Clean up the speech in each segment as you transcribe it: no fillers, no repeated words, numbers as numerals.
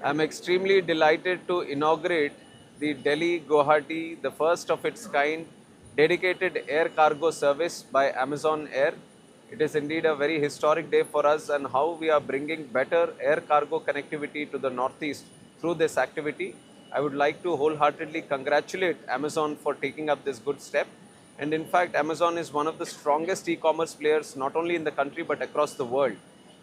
I'm extremely delighted to inaugurate the Delhi Guwahati, the first of its kind, dedicated air cargo service by Amazon Air. It is indeed a very historic day for us, and how we are bringing better air cargo connectivity to the Northeast through this activity. I would like to wholeheartedly congratulate Amazon for taking up this good step. And in fact, Amazon is one of the strongest e-commerce players, not only in the country but across the world.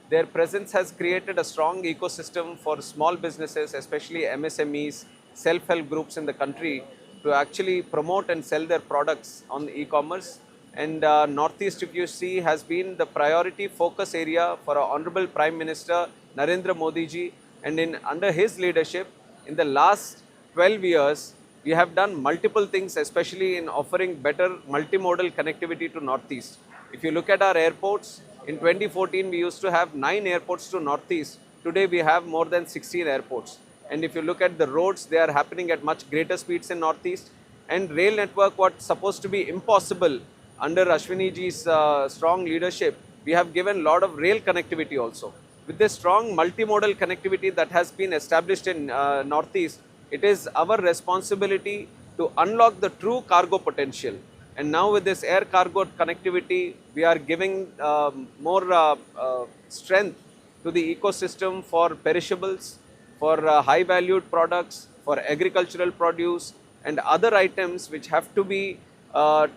Their presence has created a strong ecosystem for small businesses, especially MSMEs, self-help groups in the country, to actually promote and sell their products on e-commerce. And Northeast, if you see, has been the priority focus area for our Honorable Prime Minister Narendra Modi ji. And under his leadership, in the last 12 years, we have done multiple things, especially in offering better multimodal connectivity to Northeast. If you look at our airports, in 2014 we used to have 9 airports to Northeast. Today we have more than 16 airports. And if you look at the roads, they are happening at much greater speeds in Northeast. And rail network, what's supposed to be impossible under Ashwini ji's strong leadership, we have given a lot of rail connectivity also. With this strong multimodal connectivity that has been established in Northeast, it is our responsibility to unlock the true cargo potential. And now with this air cargo connectivity, we are giving more strength to the ecosystem for perishables, for high valued products, for agricultural produce and other items which have to be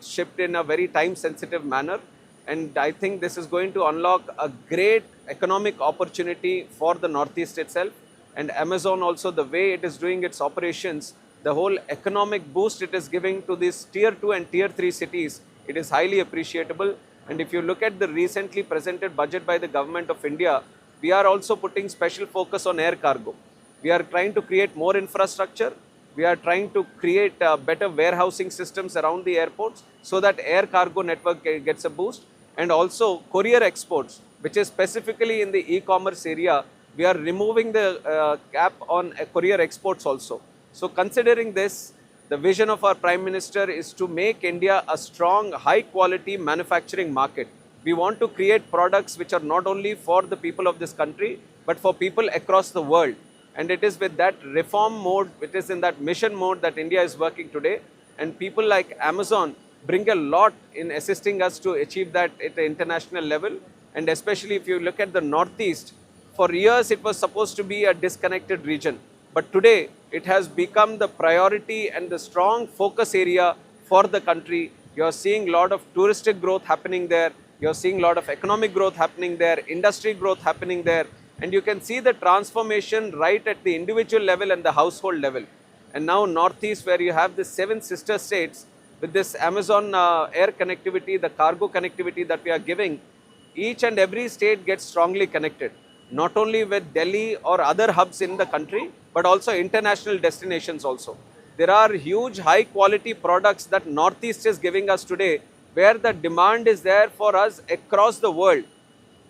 shipped in a very time sensitive manner. And I think this is going to unlock a great economic opportunity for the Northeast itself. And Amazon also, the way it is doing its operations, the whole economic boost it is giving to these tier 2 and tier 3 cities, it is highly appreciable. And if you look at the recently presented budget by the government of India, we are also putting special focus on air cargo. We are trying to create more infrastructure. We are trying to create better warehousing systems around the airports so that air cargo network gets a boost. And also courier exports, which is specifically in the e-commerce area, we are removing the cap on courier exports also. So considering this, the vision of our Prime Minister is to make India a strong, high quality manufacturing market. We want to create products which are not only for the people of this country, but for people across the world. And it is with that reform mode, it is in that mission mode that India is working today. And people like Amazon bring a lot in assisting us to achieve that at the international level. And especially if you look at the Northeast, for years it was supposed to be a disconnected region. But today it has become the priority and the strong focus area for the country. You are seeing a lot of touristic growth happening there. You are seeing a lot of economic growth happening there, industry growth happening there. And you can see the transformation right at the individual level and the household level. And now Northeast, where you have the 7 sister states, with this Amazon air connectivity, the cargo connectivity that we are giving, each and every state gets strongly connected, not only with Delhi or other hubs in the country, but also international destinations also. There are huge high quality products that Northeast is giving us today, where the demand is there for us across the world.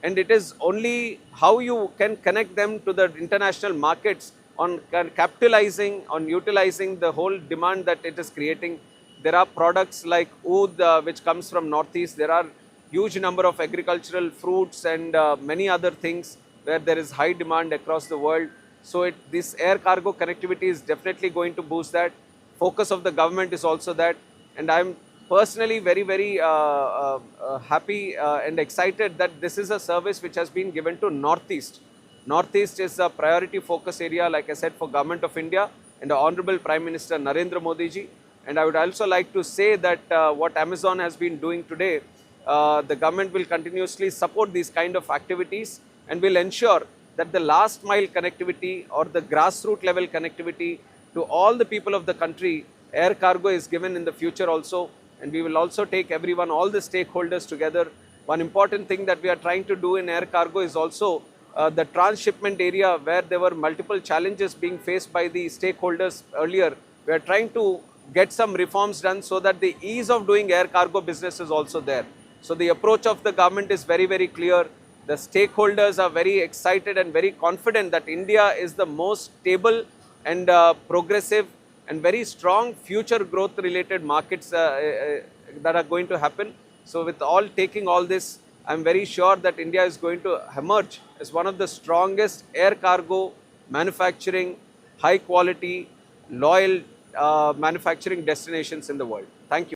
And it is only how you can connect them to the international markets on capitalizing, on utilizing the whole demand that it is creating. There are products like oud, which comes from Northeast. There are huge number of agricultural fruits and many other things where there is high demand across the world. So this air cargo connectivity is definitely going to boost that. Focus of the government is also that. And I'm personally very happy and excited that this is a service which has been given to Northeast. Northeast is a priority focus area, like I said, for Government of India and the Honorable Prime Minister Narendra Modi ji. And I would also like to say that what Amazon has been doing today, the government will continuously support these kind of activities and will ensure that the last mile connectivity or the grassroots level connectivity to all the people of the country, air cargo is given in the future also. And we will also take everyone, all the stakeholders together. One important thing that we are trying to do in air cargo is also the transshipment area, where there were multiple challenges being faced by the stakeholders earlier. We are trying to get some reforms done so that the ease of doing air cargo business is also there. So the approach of the government is very clear. The stakeholders are very excited and very confident that India is the most stable and progressive and very strong future growth related markets that are going to happen. So with taking all this, I'm very sure that India is going to emerge as one of the strongest air cargo manufacturing, high quality, loyal manufacturing destinations in the world. Thank you.